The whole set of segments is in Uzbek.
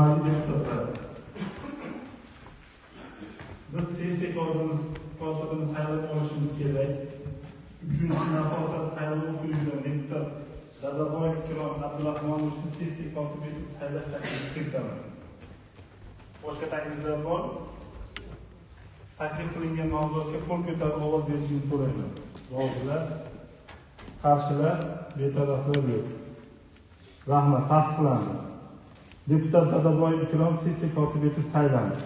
Hurmatli deputatlar, biz sessiya kotibini saylab olishimiz kerak. 3-nafosat saylov okrugidan deputat Dadaboyev Ikrom Abdurahmonovni sessiya kotibi etib saylash taklifini kiritaman. Boshqa takliflar bor? Taklif qilingan mavzuga qo'l ko'tarib ovoz berishingizni so'rayman. Rozilar, qarshilar, betaraflar yo'q. Rahmat, tasdiqlandi. Deputat Dadaboyev Ikrom sessiya kotibi etib saylandi.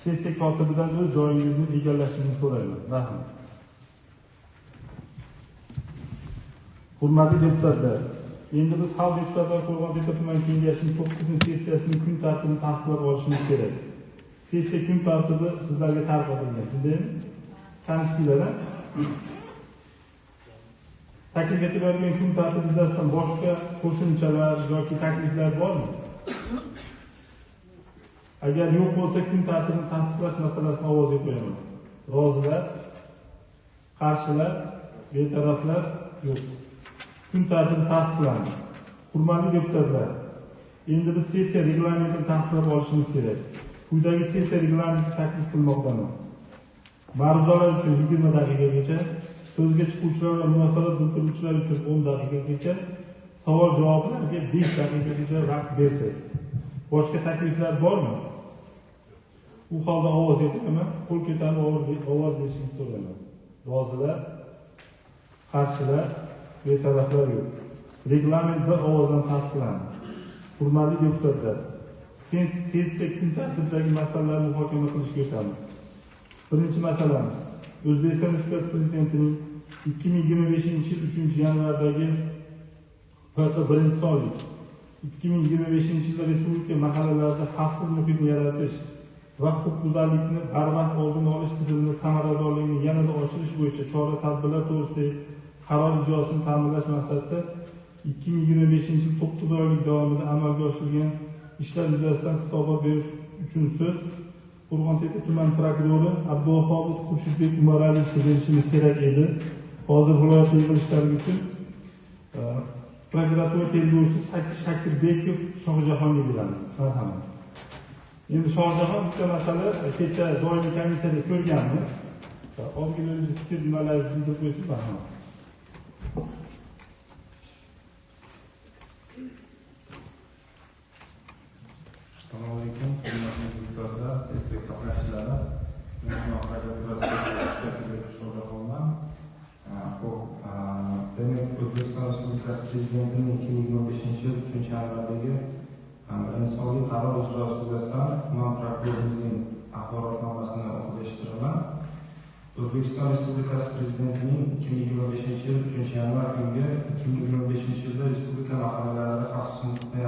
Sessiya kotibidan o'z joyingizni egallashingizni so'rayman. Rahmat. Hurmatli deputatlar, endi biz Xalq deputatlar Qo'rg'on tuman kengashining 9-sessiyasining kun tartibini tasdiqlab olishimiz kerak. Sessiya kun tartibi sizlarga tarqatilgan. Shundaymi? Tanishdinglar-a? Taklif etilayotgan kun tartibi yuzasidan boshqa qo'shimchalar yoki takliflar bormi? Agar yo'q bo'lsa, kun tartibini tasdiqlash masalasini ovozga qo'yaman. Rozilar, qarshilar, betaraflar yo'q. Kun tartibi tasdiqlandi. Hurmatli deputatlar, endi biz sessiya reglamentini tasdiqlab olishimiz kerak. Quyidagi sessiya reglamenti taklif qilmoqdaman. Ma'ruzalar uchun 20 daqiqagacha, so'zga chiquvchilar va munosabat bildiruvchilar uchun 10 daqiqagacha, savol-javoblarga 5 daqiqagacha vaqt bersak. Boshqa takliflar bormi? U holda ovoz beraman, qo'l ko'tarib ovoz berishingizni so'rayman. Rozilar, qarshilar, betaraflar yo'q. Reglament bir ovozdan tasdiqlandi. Hurmatli deputatlar, sessiya kun tartibidagi masalalarni muhokama qilishga o'tamiz. Birinchi masalamiz O'zbekiston Respublikasi Prezidentining 2025-yil 3-yanvardagi birinchi sonlik 2025-yilda respublika mahallalarida xavfsiz muhitni yaratish va huquqbuzarlikni barvaqt oldini olish tizimini samaradorligini yanada oshirish bo'yicha chora-tadbirlar to'g'risidagi qaror ijrosini ta'minlash maqsadida 2025-yil 9 oylik davomida amalga oshirilgan ishlar yuzasidan hisobot berish uchun so'z Qo'rg'on-Tepa tuman prokurori Abduvohobov Xurshidbek Umaraliyevga berishimiz kerak edi. Hozir viloyat yig'ilishlari uchun prokuratura tergovchisi Shakirbekov Shohjahonga beramiz. Marhamat. Endi Shohjahon bitta masala kecha doimiy komissiyada ko'rganmiz. Ozgina fikr nimalaringizni bildirib qo'ysiz, marhamat. Assalomu alaykum, hurmatli deputatlar, sessiya qatnashchilari. Men Shohjahonman. Demak, O'zbekiston Respublikasi Prezidentining 2025-yil 3-yanvardagi insoniy qaror ijrosi yuzasidan tuman prokurorimizning axborotnomasini o'qib eshitiraman. O'zbekiston Respublikasi Prezidentining 2025-yil 3-yanvar kungi 2025-yilda respublika mahallalarida xavfsiz muhitni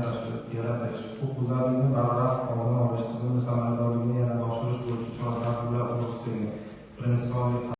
yaratish, huquqbuzarlikni barvaqt oldini olish tizimini samaradorligini yanada oshirish bo'yicha chora-tadbirlar to'g'risidagi birinchi sonli